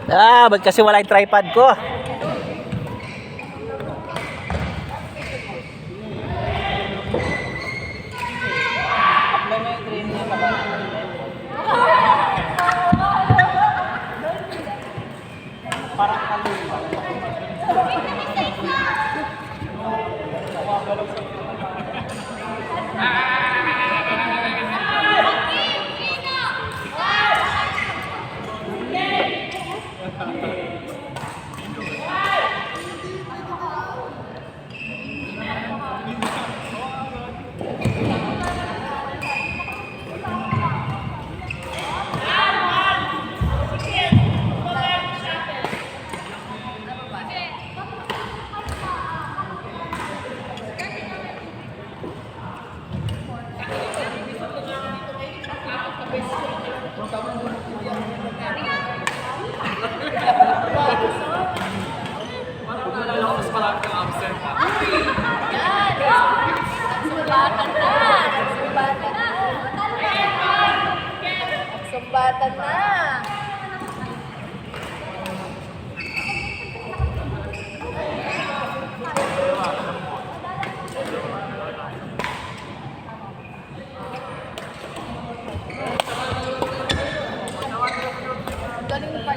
Ba't kasi wala yung tripod ko? Sumbatan na. Galing mo pa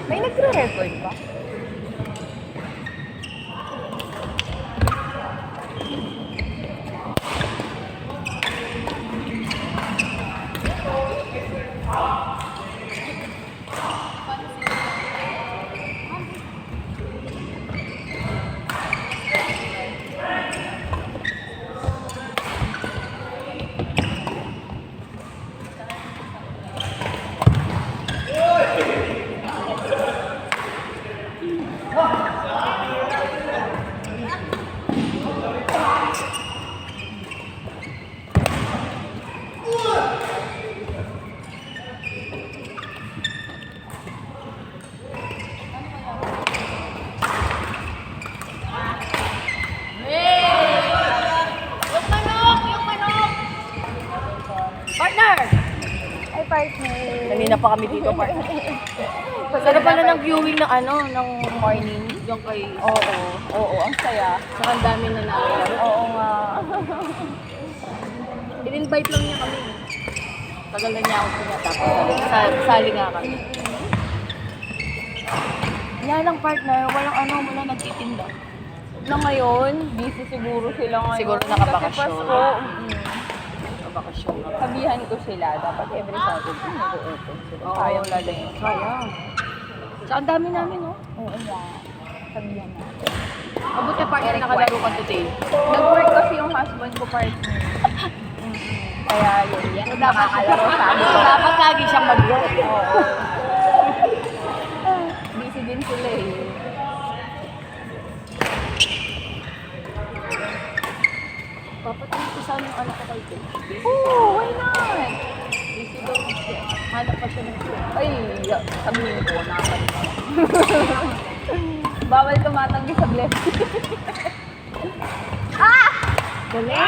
may nagre-record ba? Kanina pa kami dito, partner. Sarap pala ng viewing ng ng morning. Yung kay... Oo, ang saya. Saka ang dami na namin. Oo nga. In-invite lang niya kami. Tagal na niya ako pinatapos. Sali nga kami. Yan ang partner, walang nagtitinda. Na ngayon, busy siguro sila ngayon. Siguro nakabakasyon. bakasyon. Sabihan ko sila, dapat every Saturday mag-open sila. Oo, Sayang lalo. din. Sayang. So, ang dami namin, no? Oo nga. Sabihan natin. Mabuti partner nakalaro ka today. Nag-work kasi yung husband ko partner. Kaya yun, yan ang nakakalaro sa amin. Dapat lagi siyang mag-work. Oo. Busy din sila eh. Papatingin ko sana yung anak ko kay Coach. Oo, why not? Busy daw siya. Hanap pa siya ng job. Ay, sabihin ko, nakakalimutan. Bawal tumatanggi sa blessing. Galing!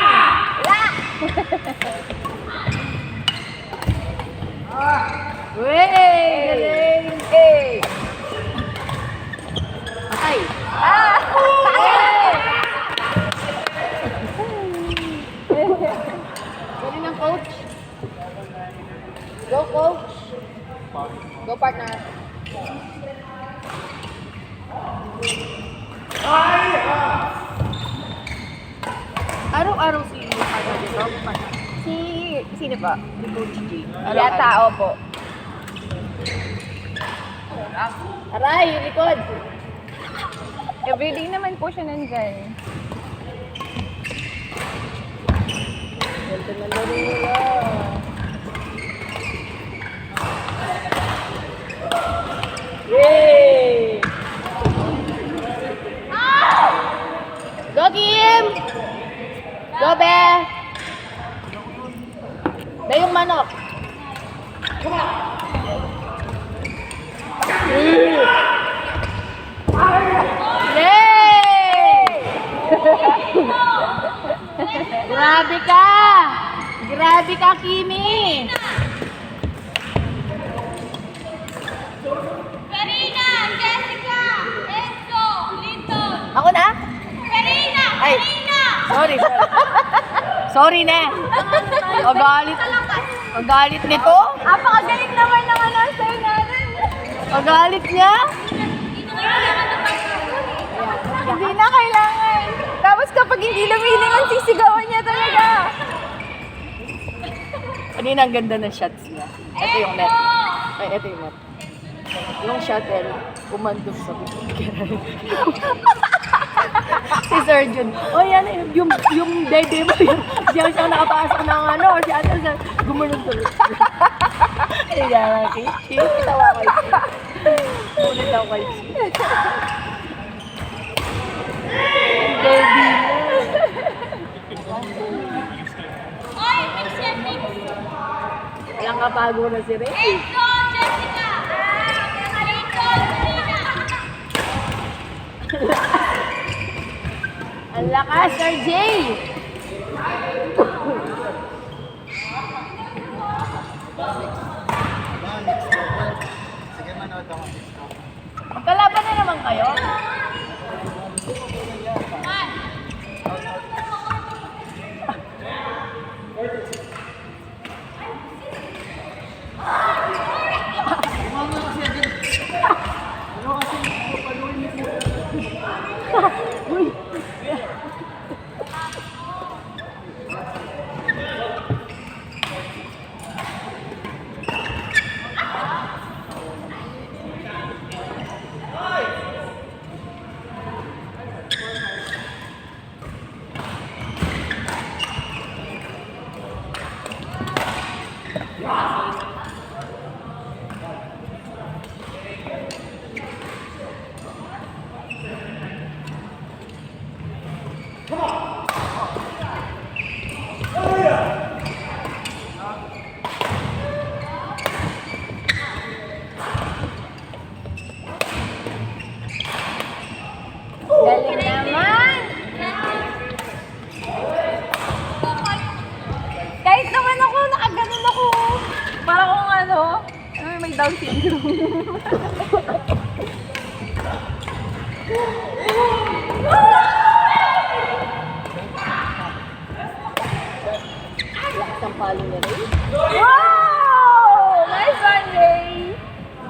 Wey! Galing! Eh! Ay! Galing ng coach. Go, coach. Go, partner. Araw-araw si Aga dito. Sino ba? Si Coach G. Yata, opo. Aray, yung likod. Everyday naman po siya nandyan. Ganda na laro nila. Yay! Go, Kim! Go, Be! Be yung manok. Yay! Grabe ka! Grabe ka, Kimi! Karina, Jessica, Enzo, Linton. Ako na? Karina, Ay. Karina. Sorry. Sorry na. Magalit nito? Apakagaling naman ng announcer natin. Magalit niya? Hindi na kailangan. Tapos kapag hindi lumilingon, sisigawan niya talaga. Kanina ang ganda ng shots niya. Ito yung net. Ay, ito yung net. Yung shuttle, umandog sa bibig. Si Surgeon. Oh, yan yung dede mo. Diyan siya nakapasok ng ano. Si Ate Sir, gumunod tuloy. Ay, yan. Chill. Tawa ko. Gumunod ako kay Chill. Dede na. Oy, mix yan, mix. Walang kapago na si Ray. Enzo, Jessica. Linton, Karina. Ang lakas, Sir Jay! Magkalaban na naman kayo? Galing naman. Kahit naman ako, nakaganon ako. Para kung ano, may Down syndrome. Lakas ang palo niya Ray. Wow! Nice one, Ray!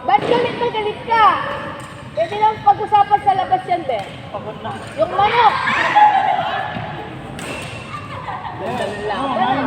Ba't galit na galit ka? Pwede lang pag-usapan sa labas yan, Be. Yung manok! Ganda ng laban.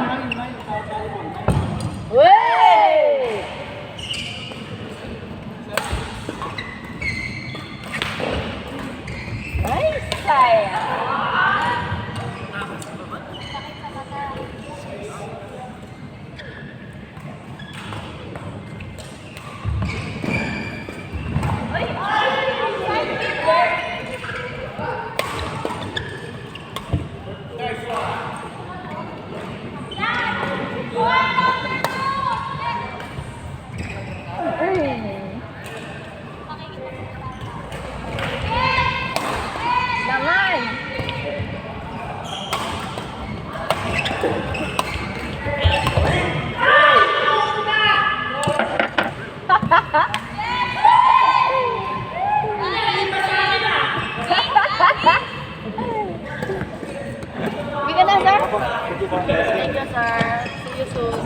Uwi ka na, sir? Thank you, sir. See you soon.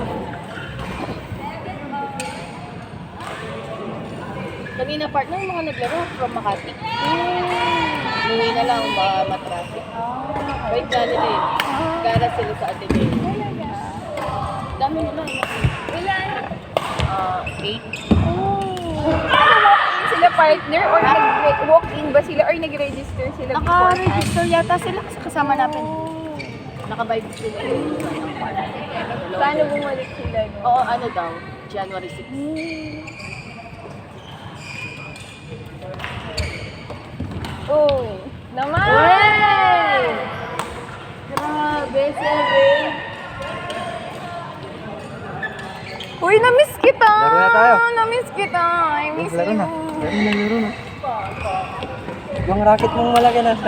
Kanina partner yung mga naglaro from Makati. Umuwi na lang, matraffic. Wait ka nila eh. Gara sila sa Ateneo. Dami nila. Ilan? 8. Walk-in sila partner or nag-walk-in ba sila or nag-register sila beforehand? Naka-register yata sila kasi kasama natin. Naka-vibe sila. Paano bumalik sila? No? Oo, ano daw? January 6. Oh, naman! Hey! Grabe, Sebe. Uy, na-miss kita! Laro na tayo. Na-miss kita! I miss Laro you. na. Laro na. Yung racket mong malaki na.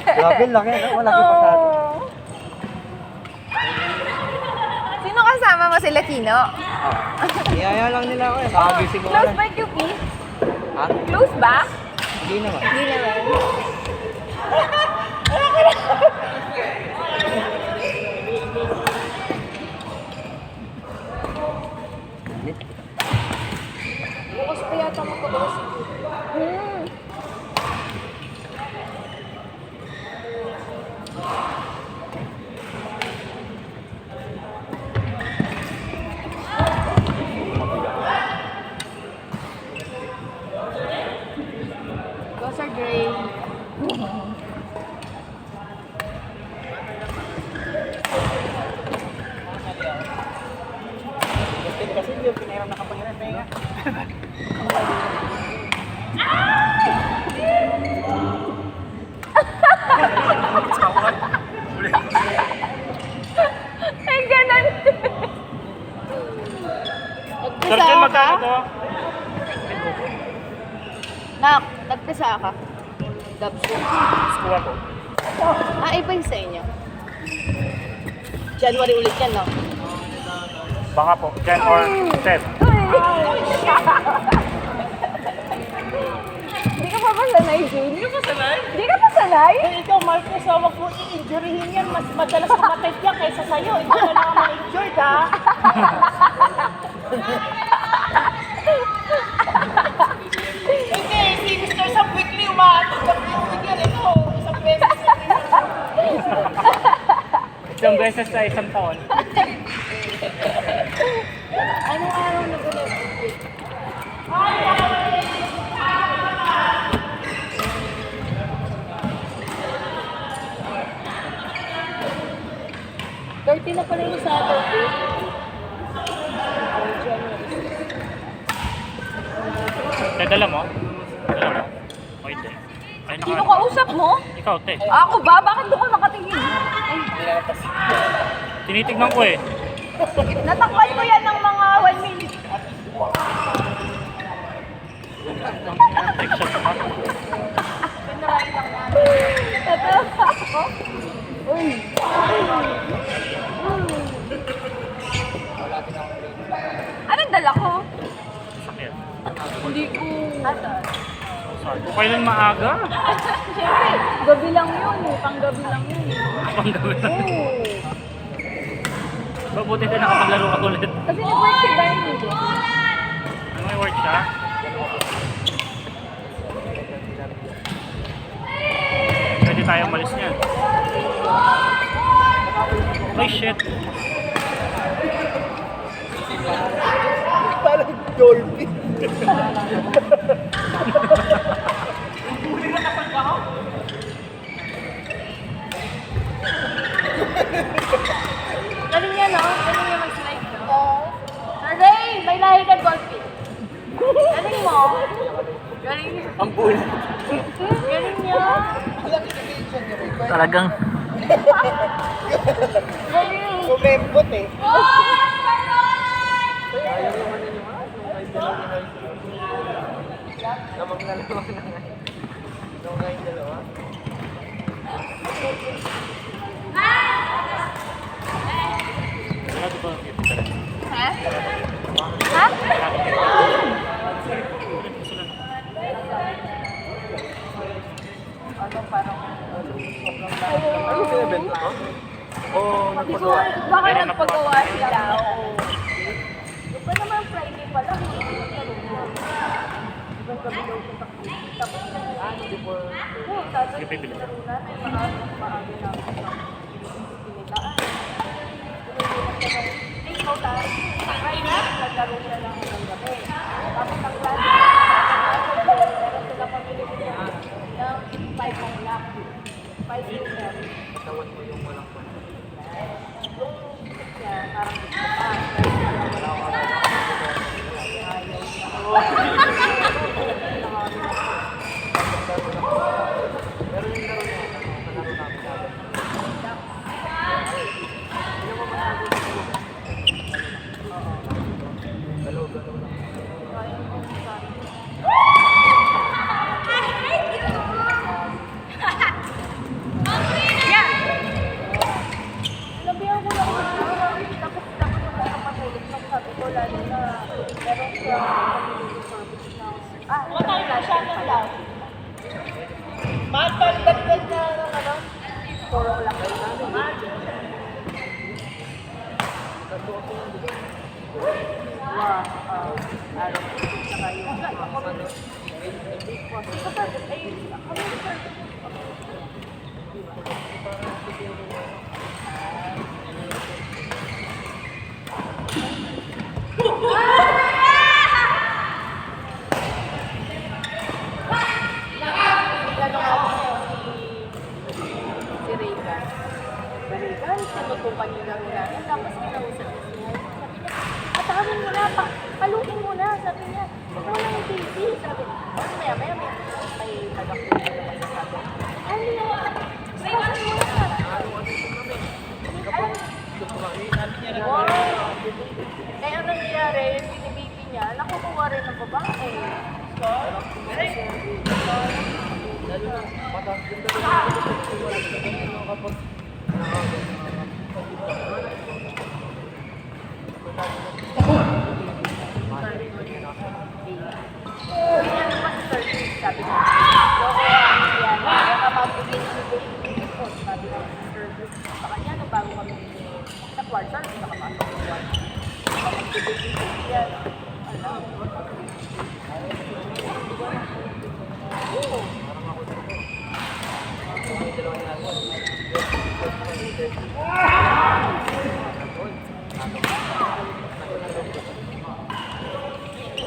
Grabe, laki. No? Malaki pa sa atin. Oh. Sino kasama mo sila, Kino? Iyaya lang nila ako eh. Nakagising ko Close lang. ba, QP? Ha? Close ba? Hindi naman. Hindi naman. Bukas pa yata magkabawas. Hmm. Those are gray. Kasi yung pinahiram na kapangiran tayo. Ay, ganun. Nagpisa ka? Nak, nagpisa ka? Dabso. Kuha ko. Iba yung sa inyo. January ulit yan, no? Baka po. Jan or Feb. Hindi ka pa ba sanay, Jun? Hindi ka pa sanay? Hindi ka pa sanay? Ikaw, Marcos, huwag mo i-injuryhin yan. Mas madalas kumatay yan kaysa sa'yo. Ikaw na lang ma-injured, ha? Hindi, si Mr. Sam Weekly, umaatid ka yung yan. Ito, isang beses. Isang beses sa isang taon. Anong araw na gulat? Dirty na pala yung Saturday. Dala mo? Dala mo? O hindi. Ay, Sino kausap mo? Ikaw, te. Ako ba? Bakit doon ka nakatingin? Tinitignan ko eh. Natakpan ko yan ng mga 1 minute. Take shot ka. Natawa ako. Uy. Anong dala ko? Sakit. Hindi ko. Sorry. Kailan maaga? Siyempre, gabi lang yun. Panggabi lang yun. Panggabi na. Oo. Mabuti din nakapaglaro ka ulit. Kasi nag-work si Barney. Ano may work siya? Pwede tayo umalis niyan. Ay, shit. Parang dolphin. Galing yan, no? Galing yan mag-slide, no? Ray, may lahi ka dolphin. Galing mo. Galing niya. Ang bull. Galing niya. Talagang Galing. Kumembot eh. Namang nalawa na nga. Nung nga yung dalawa. Oo, Hindi ko, baka nagpagawa sila. Oo. Di ba naman Friday pala? Ibang gabi daw siya tapos before. Oo, tapos laro natin, maaga namin sa pinitaan. Ay, ikaw tayo. Friday, naglaro siya lang ng gabi. Tapos ang plan, meron sila pamili nila ng 5 o'clock. 5 p.m. Tawan mo yung walang pa. Yung niya, parang gusto pa. Pero yung laro na, nalaro namin natin. Galaw-galaw lang. Nabihan ko lang tapos ako matulog na sabi ko lalo na meron siya community service na siya na lang. Dagdag na ng ano, 4 o'clock kayo namin. Araw ko saka yung si Regan. Regan, sinutukan niyo lang namin. Tapos kinausap niya siya. Sabi niya, patawin mo na, paluin mo na. Sabi niya, huwag mo lang busy. Sabi niya, maya, may tagapunin na naman sa sabi. Ano yan? Patawin mo na. Wow. Eh, ang nangyayari, yung binibaby niya, nakukuha rin ng babae. Ganyan naman si Sir Chris, sabi niya. Loko yan, baka mabigay si baby. Sabi niya si Sir Chris. Sa kanya, nung bago kami sa kwartal, nakapasok sa kwartal. Baka magbigay si baby yan. Alam. Oo.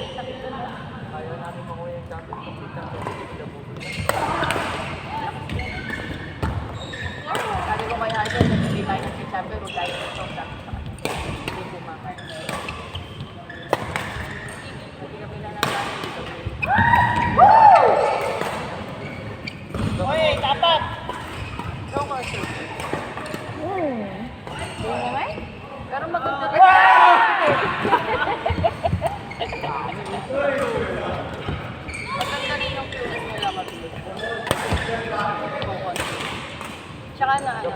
Ayaw namin makuha yung championship kita. Sabi ko kaya dyan, hindi tayo nag-champion, pero tayo nag-champion. Hindi kumakan. Hindi kami na naman. Oy, dapat! No more sir. Hindi naman? Pero maganda rin. Maganda rin yung tulis nila mabilis. Tsaka na ano.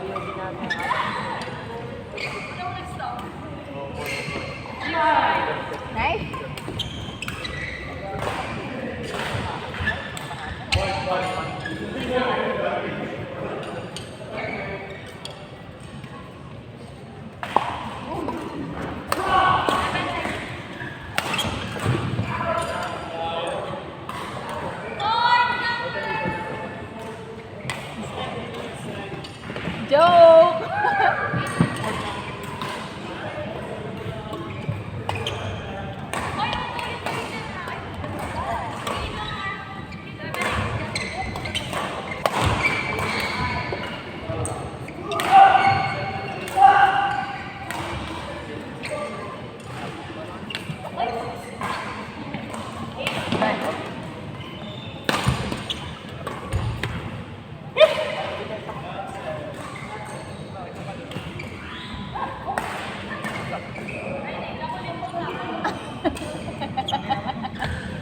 Nice. Joke!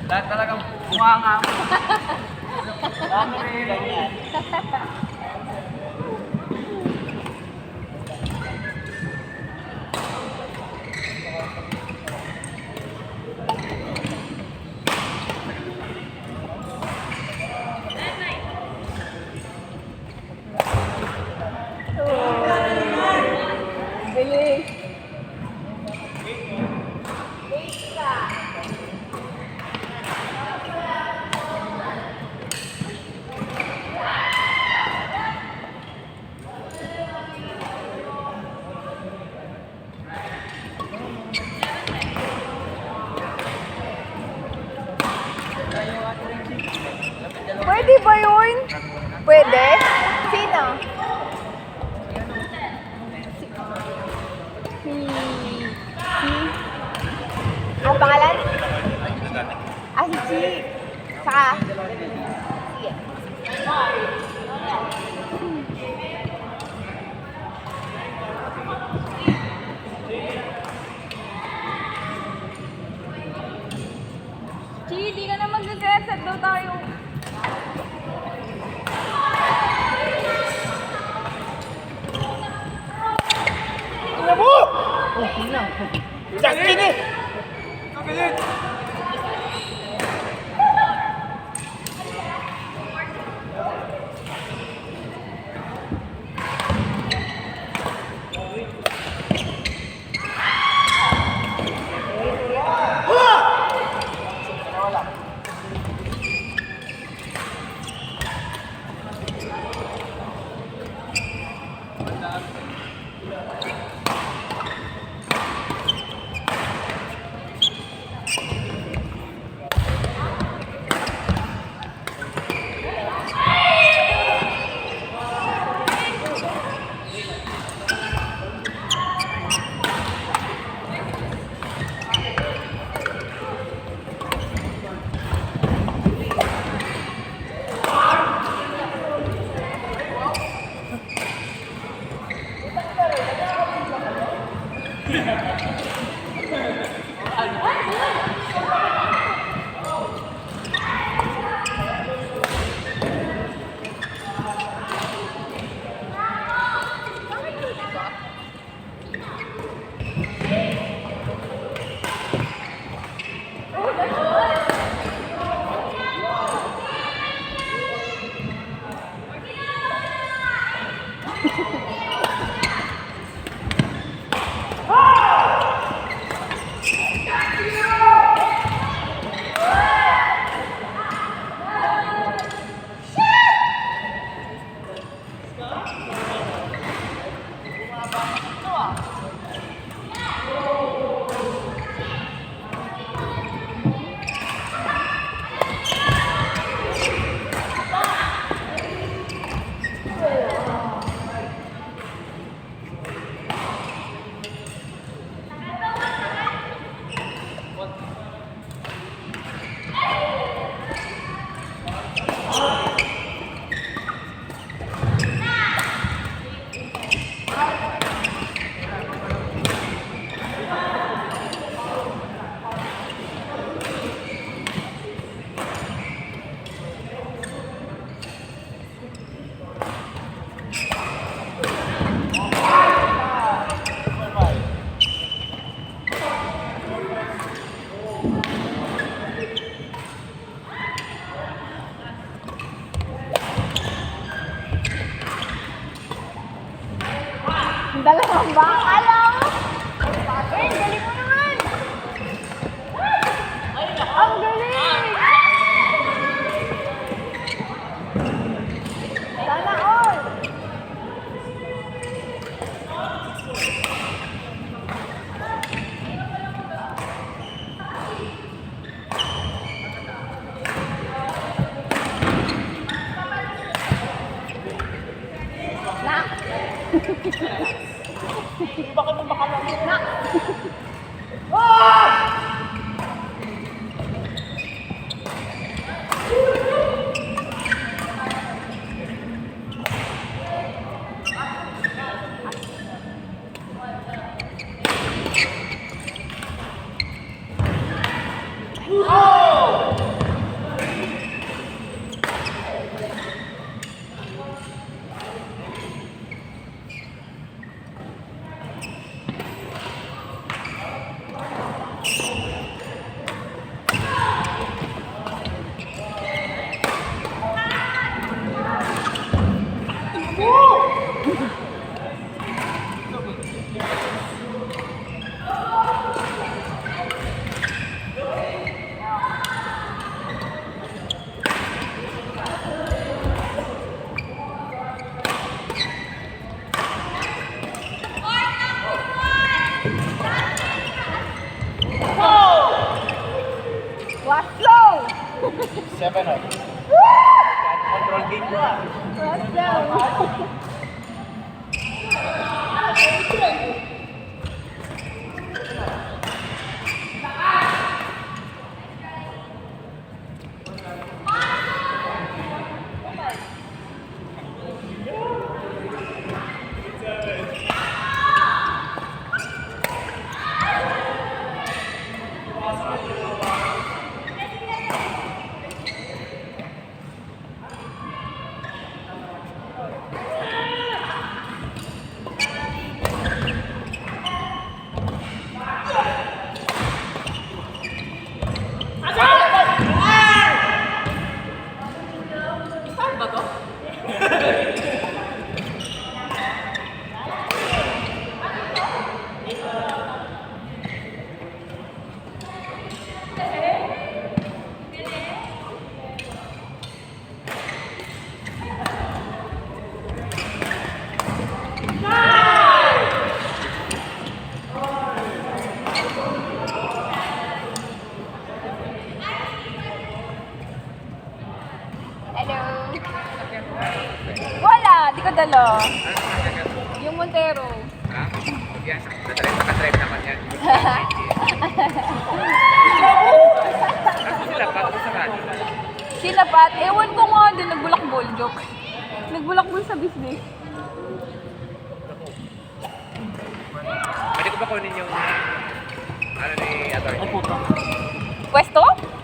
Lahat talagang bunganga mo. Bakit ganyan? Bilis. Pwede ba yun? Pwede? Sino? Si... Ang pangalan? Ah, si Chi. Saka... Sige. Chi, di ka na mag-reset daw tayo. Justin eh! Dalawang ba? Alam! Eh, galing mo naman! Ang galing! Sana all! Na! Bakit mo baka lang na? Was slow! 7-0. Control game ko ah. Was slow! Hello. Wala, di ko dala. Yung Montero. Ha? Yan, nakadrive naman yan. Sila pa, sa radyo. Sila Pat, ewan ko nga din, nagbulakbol, joke. Nagbulakbol sa business. Pwede ko ba kunin yung ano ni Atty. Pwesto?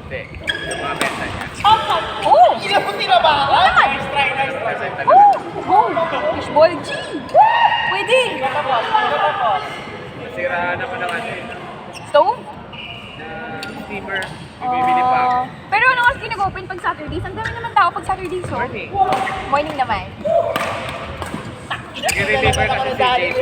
Hindi, yung mga benta niya. Oh! Oo naman! Oh! Oh! Fishball G! Pwede! Masira naman ang ano eh. Stove? Steamer, bibili pa ako. Pero ano kasi nag-open pag Saturdays? Ang dami naman tao pag Saturdays, so. Morning. Morning naman. Nag-deliver kasi si JP.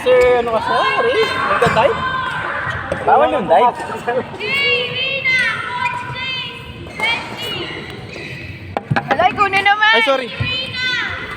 Sir, ano ka sa? Riz? Nagka-dive? Bawal yung dive. Irina, coach Chase, 20. Hala, ikaw na naman! Ay, sorry.